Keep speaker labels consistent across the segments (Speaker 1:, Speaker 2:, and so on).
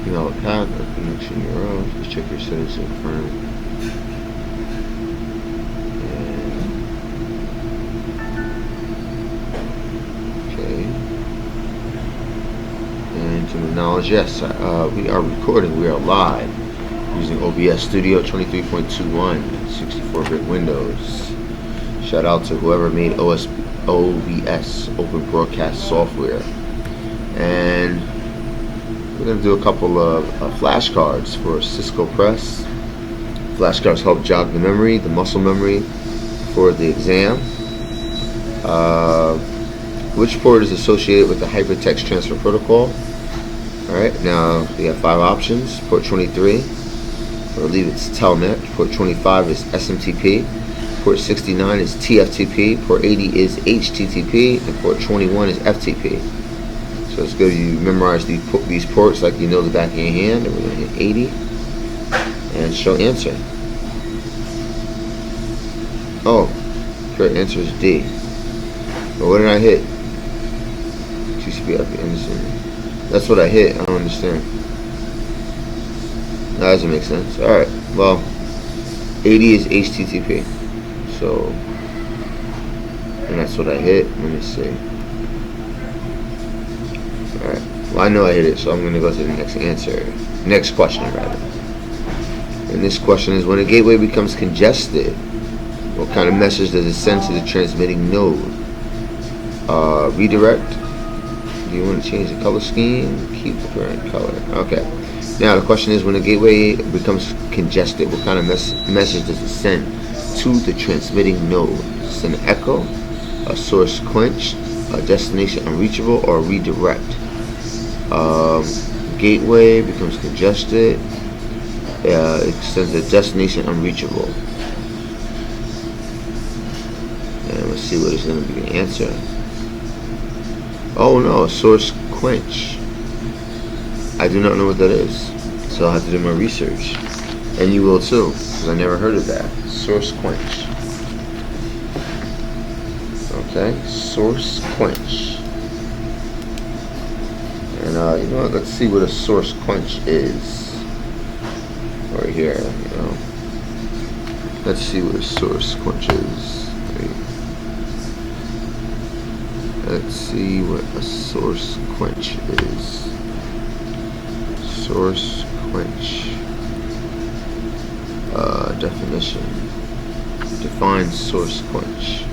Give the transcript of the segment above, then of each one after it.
Speaker 1: invalid path or connection thereof. Just check your settings to confirm. Okay. And to my knowledge, yes, we are recording. We are live using OBS Studio 23.21, 64-bit Windows. Shout out to whoever made OBS, Open Broadcast Software. And we're going to do a couple of flashcards for Cisco Press. Flashcards help jog the memory, the muscle memory for the exam. Which port is associated with the Hypertext Transfer Protocol? Alright, now we have 5 options. Port 23, I believe it's Telnet. Port 25 is SMTP. Port 69 is TFTP. Port 80 is HTTP. And port 21 is FTP. So it's good you memorize these ports like you know the back of your hand. And we're going to hit 80 and show answer. Oh, correct answer is D. But what did I hit? TCP IP Anderson. That's what I hit. I don't understand. That doesn't make sense. Alright, well, 80 is HTTP. So, and that's what I hit. Let me see. Alright, well, I know I hit it, so I'm going to go to the next answer. Next question, rather. And this question is, when a gateway becomes congested, what kind of message does it send to the transmitting node? Redirect. Do you want to change the color scheme? Keep the current color. Okay. Now the question is, when a gateway becomes congested, what kind of message does it send to the transmitting node? Does it send an echo, a source quench, a destination unreachable, or a redirect? Gateway becomes congested. It sends a destination unreachable. And let's see what is going to be the answer. Oh no, a source quench. I do not know what that is, so I'll have to do my research. And you will too, because I never heard of that. Source quench. Okay, source quench. And you know what, let's see what a source quench is. Right here, you know. Let's see what a source quench is. Let's see what a source quench is. Source quench. Definition. Define source quench.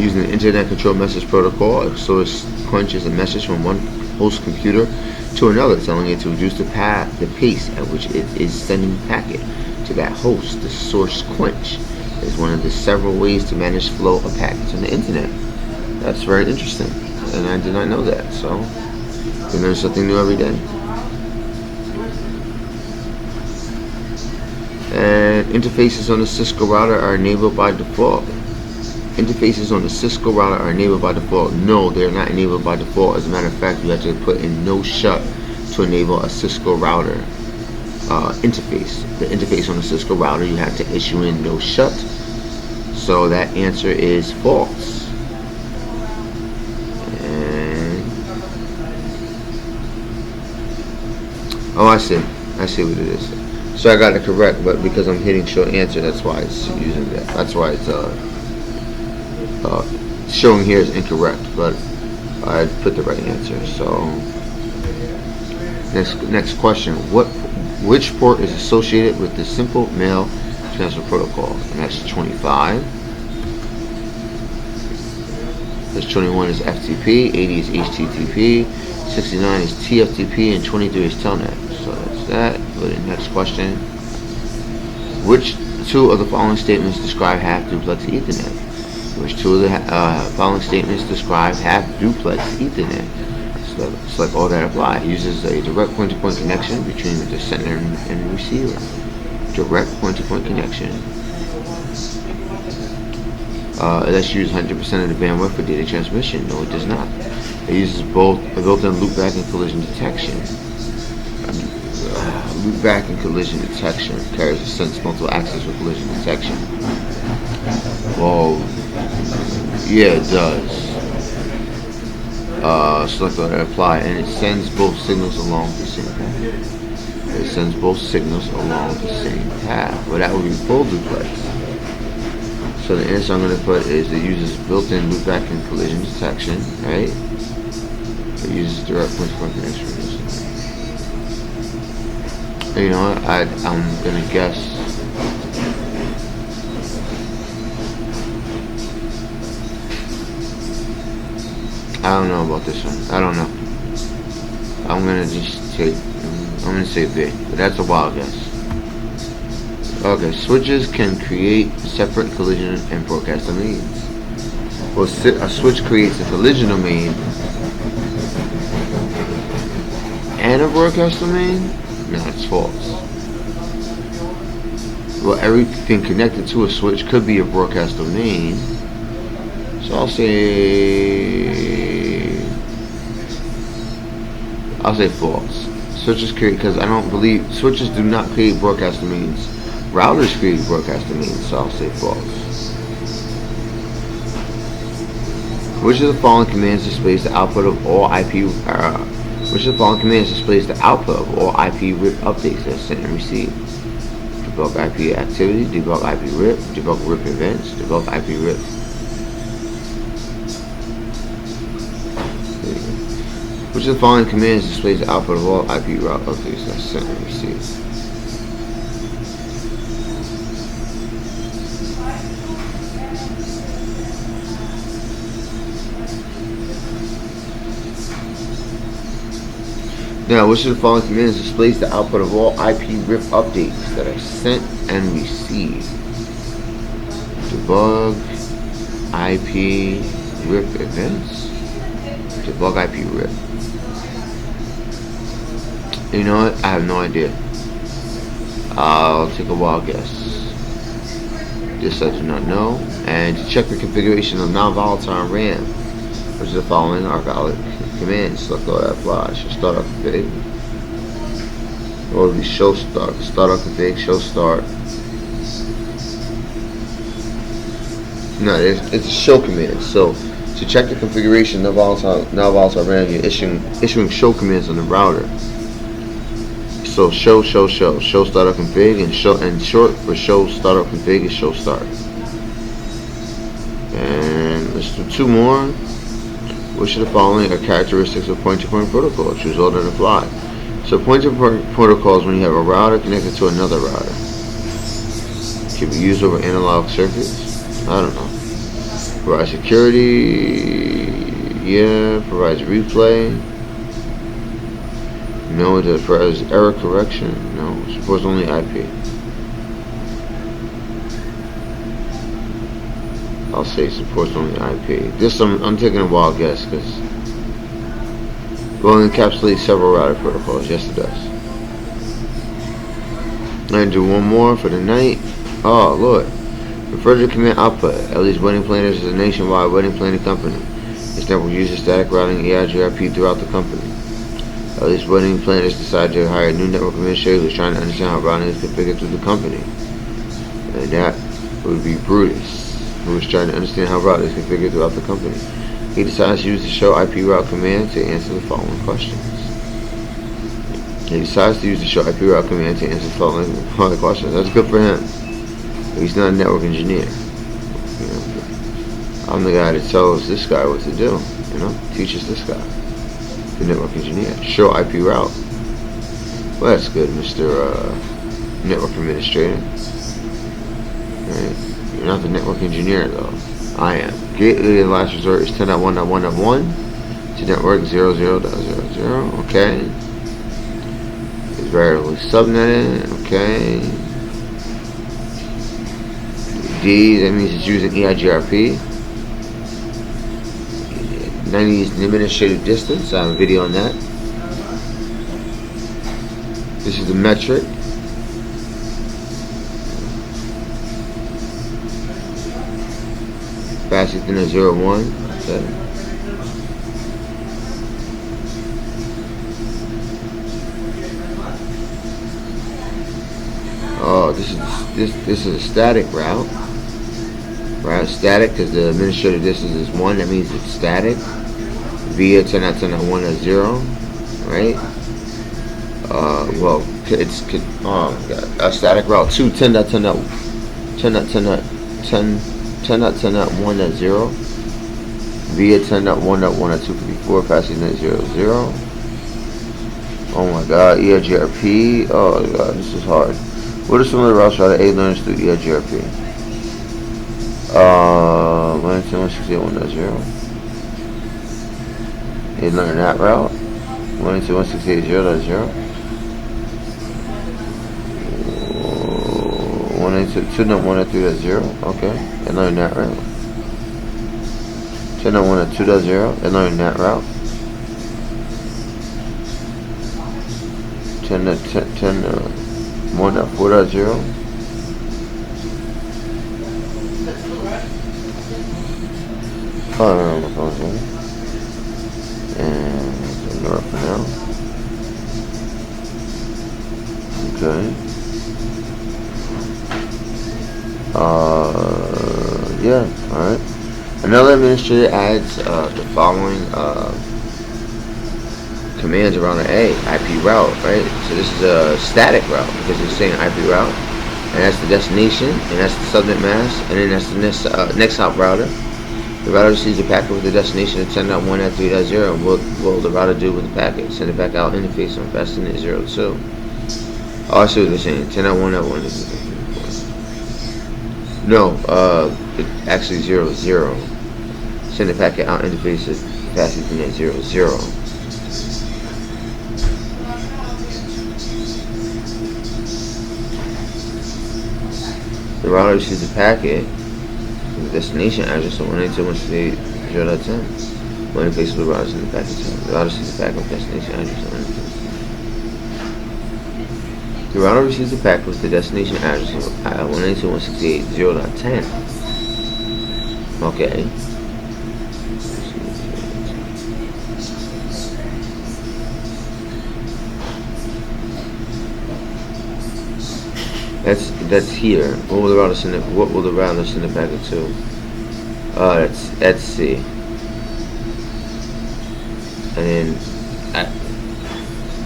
Speaker 1: Using the Internet Control Message Protocol, a source quench is a message from one host computer to another, telling it to reduce the pace at which it is sending the packet to that host. The source quench is one of the several ways to manage flow of packets on the internet. That's very interesting, and I did not know that. So you learn something new every day. And interfaces on the Cisco router are enabled by default. Interfaces on the Cisco router are enabled by default. No, they are not enabled by default. As a matter of fact, you have to put in no shut to enable a Cisco router interface. The interface on the Cisco router, you have to issue in no shut. So that answer is false. And oh, I see what it is. So I got it correct, but because I'm hitting show answer, that's why it's using that. That's why it's showing here is incorrect, but I put the right answer. So next question: which port is associated with the Simple Mail Transfer Protocol? And that's 25. This 21 is FTP, 80 is HTTP, 69 is TFTP, and 23 is Telnet. So that's that. Go to the next question. Which two of the following statements describe half-duplex Ethernet? Which two of the following statements describe half-duplex Ethernet? It's like all that apply. It uses a direct point-to-point connection between the sender and receiver. Direct point-to-point connection. It lets you use 100% of the bandwidth for data transmission. No, it does not. It uses both a built-in loopback and collision detection. Loopback and collision detection carries a sense multiple access with collision detection. Whoa. Yeah, it does. Select order apply, and it sends both signals along the same path. It sends both signals along the same path. Well, that would be full duplex. So the answer I'm going to put is it uses built-in loopback and collision detection, right? It uses direct point-to-point connection. You know what? I'm going to guess. I don't know about this one. I don't know. I'm going to just take. I'm going to say B, but that's a wild guess. Okay, switches can create separate collision and broadcast domains. Well, a switch creates a collision domain and a broadcast domain? No, it's false. Well, everything connected to a switch could be a broadcast domain. So I'll say false. Switches create, because I don't believe switches do not create broadcast domains. Routers create broadcast domains, so I'll say false. Which of the following commands displays the output of all IP? Which of the following commands displays the output of all IP RIP updates that are sent and received? Debug IP activity, debug IP RIP, debug RIP events, debug IP RIP. Which of the following commands displays the output of all IP route updates that are sent and received? Now, which of the following commands displays the output of all IP RIP updates that are sent and received? Debug IP RIP events. Debug IP RIP. You know what? I have no idea. I'll take a wild guess. This I do not know. And to check the configuration of non-volatile RAM, which of the following are valid commands? Select all that apply. Show start up config. Or it'll be show start. Start up config. Show start. No, it's a show command. So to check the configuration of non-volatile RAM, you're issuing show commands on the router. So show startup config, and short for show startup config is show start. And let's do two more. Which of the following are characteristics of point-to-point protocol? Choose order and apply. So point-to-point protocol is when you have a router connected to another router. It can be used over analog circuits. I don't know. Provides security. Yeah. Provides replay. No, it does. Provides error correction. No. Supports only IP. I'll say supports only IP. This I'm taking a wild guess because well, it encapsulates several router protocols. Yes, it does. I'm gonna do one more for the night. Oh Lord. Refer to the command output. Ellie's Wedding Planners is a nationwide wedding planning company. Its network uses static routing EIGRP throughout the company. Ellie's Wedding Planners decided to hire a new network administrator who was trying to understand how routing is configured through the company. And that would be Brutus, who was trying to understand how routing is configured throughout the company. He decides to use the show IP route command to answer the following questions. That's good for him. He's not a network engineer. You know, I'm the guy that tells this guy what to do. You know, teaches this guy, the network engineer. Show IP route. Well, that's good, Mr. Network Administrator. Right. You're not the network engineer, though. I am. Gateway of last resort is 10.1.1.1 to network 00.00. Okay. It's variably subnetted. Okay. D, that means it's using EIGRP. 90 is the administrative distance. I have a video on that. This is the metric. Fastest than a 0.1. Okay. Oh, this is a static route. Right, static because the administrative distance is 1. That means it's static. via 10.10.1.0, right? Well, it's oh my god, a static route to 10.10.1.0 via 10.1.1.254 passing net 0.0. Oh my god, ERGRP. Oh god, this is hard. What are some of the routes router A learns through ERGRP? 192.168.1.0. They learn that route. 192.168.0.0. 192.1.3.0. Okay, they learn that route. 10.1.2.0. They learn that route. 10.1.4.0. Oh, no, my phone's on. And ignore it for now. Okay. Yeah, alright. Another administrator adds the following commands around an IP route, right? So this is a static route because it's saying IP route, and that's the destination, and that's the subnet mask, and then that's the next hop router. The router receives the packet with the destination at 10.1.3.0, and what will the router do with the packet? Send it back out interface on fastnet 0.2. Oh, I see what they're saying. 10.1.1. No, it's actually 0.0. Send the packet out interface at fastnet 0.0. The router receives the packet with the destination address of 192.168.0.10. When interface with the router sends the packet to the router receives the packet with the destination address of 192.168.0.10. The router receives the packet with the destination address of 192.168.0.10. Okay. That's here. What will the router send the packet to? That's C. And then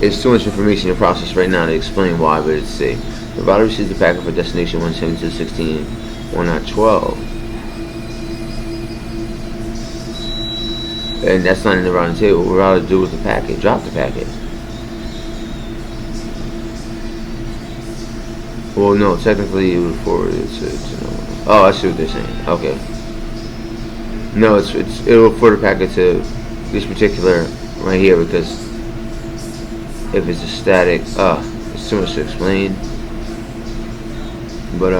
Speaker 1: it's too much information to process right now to explain why, but it's C. The router receives the packet for destination 172.16.1.12. And that's not in the routing table. What will the router do with the packet? Drop the packet. Well, no, technically it would forward it to oh, I see what they're saying. Okay. No, it will forward the packet to this particular right here because if it's a static, it's too much to explain. But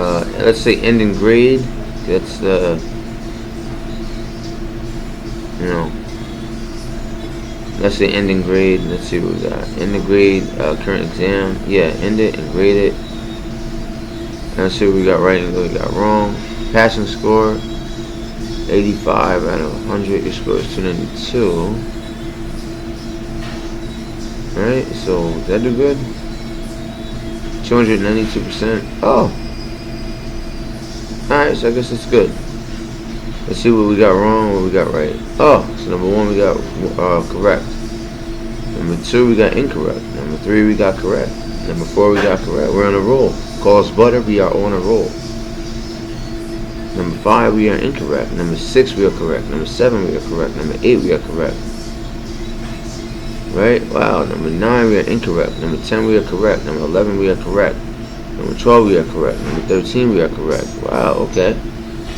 Speaker 1: let's say ending grade. That's the let's say ending grade. Let's see what we got. Ending grade, current exam. Yeah, end it and grade it. Let's see what we got right and what we got wrong. Passing score, 85 out of 100. Your score is 292. Alright, so did that do good? 292%. Oh! Alright, so I guess it's good. Let's see what we got wrong, what we got right. Oh, so number 1 we got correct. Number 2 we got incorrect. Number 3 we got correct. Number 4 we got correct. We're on a roll. Call us butter, we are on a roll. Number 5 we are incorrect. Number 6 we are correct. Number 7 we are correct. Number 8 we are correct. Right? Wow. Number 9 we are incorrect. Number 10 we are correct. Number 11 we are correct. Number 12 we are correct. Number 13 we are correct. Wow, okay.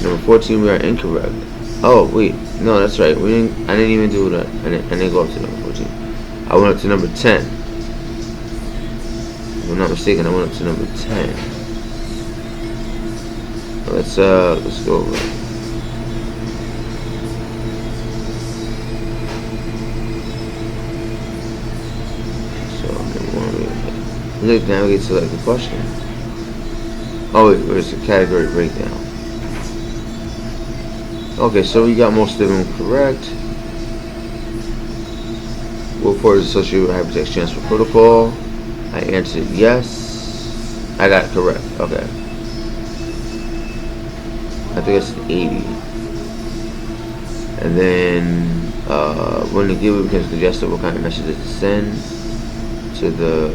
Speaker 1: Number 14 we are incorrect. Oh wait, no, that's right. I didn't even do that. I didn't go up to number 14. I went up to number 10. If I'm not mistaken, I went up to number 10. Let's go over it. So number 1, let's navigate to select the question. Oh wait, where's the category breakdown? Okay, so we got most of them correct. What port is associated with hypertext transfer protocol? I answered yes. I got it correct. Okay. I think it's 80. And then When the gateway becomes congested, what kind of messages to send to the,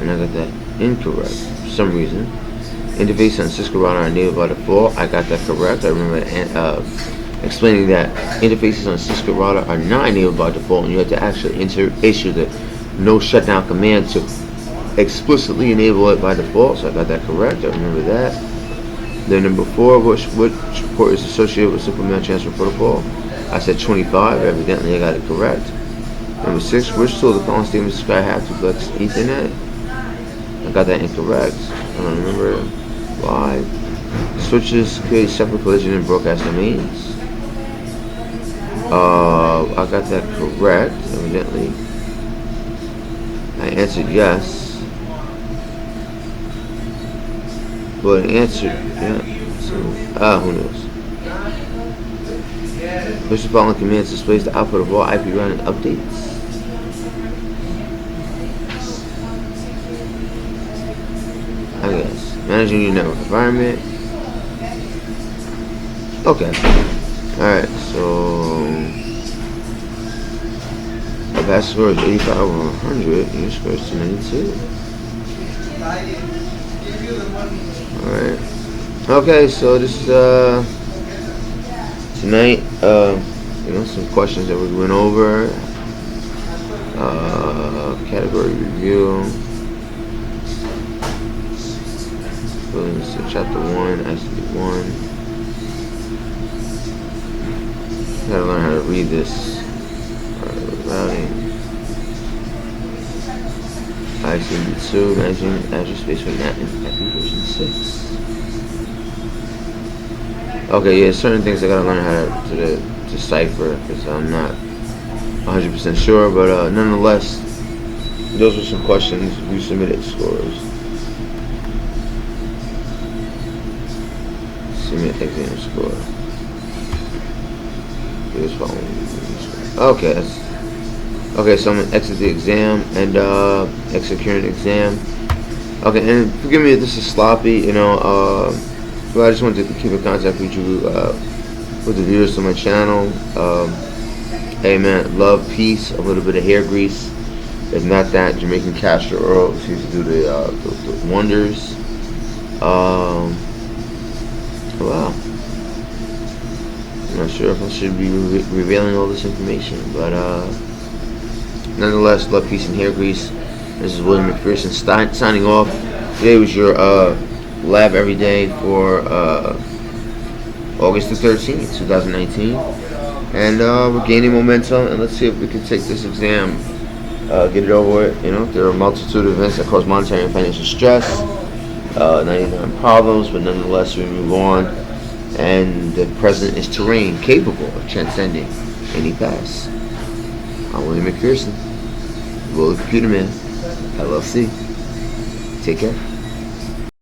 Speaker 1: and I got that incorrect for some reason. Interface on Cisco router are enabled by default. I got that correct. I remember explaining that interfaces on Cisco router are not enabled by default, and you have to actually issue the no shutdown command to explicitly enable it by default. So I got that correct. I remember that. Then number 4, which port is associated with Simple Mail Transfer Protocol? I said 25. Evidently, I got it correct. Number 6, which tool the following statements describe have duplex Ethernet? I got that incorrect. I don't remember why. Switches create separate collision and broadcast domains. I got that correct, evidently. I answered yes. But I answered, yeah. So, who knows? Which the following commands displays the output of all IP routing updates? I guess. Managing your network environment. Okay. Alright, so my pass score is 85 over 100, and your score is 292. Alright. Okay, so this is tonight, some questions that we went over. Category review. So chapter 1, ICD 1. Gotta learn how to read this. Routing. ICD 2, managing Azure Space for NAT in version 6. Okay, yeah, certain things I gotta learn how to decipher because I'm not 100% sure, but nonetheless, those were some questions. We submitted scores. Submit exam score. Here's following. Okay, okay. So I'm gonna exit the exam and exit current exam. Okay, and forgive me if this is sloppy. But I just wanted to keep in contact with you, with the viewers on my channel. Hey man, love, peace, a little bit of hair grease. If not that, Jamaican castor oil seems to do the wonders. Wow. I'm not sure if I should be revealing all this information, but nonetheless, love, peace, and hair grease. This is William McPherson signing off. Today was your lab every day for August the 13th, 2019. And we're gaining momentum, and let's see if we can take this exam, get it over with. There are a multitude of events that cause monetary and financial stress, 99 problems, but nonetheless we move on. And the present is terrain capable of transcending any past. I'm William McPherson, World Computer Man, LLC. Take care.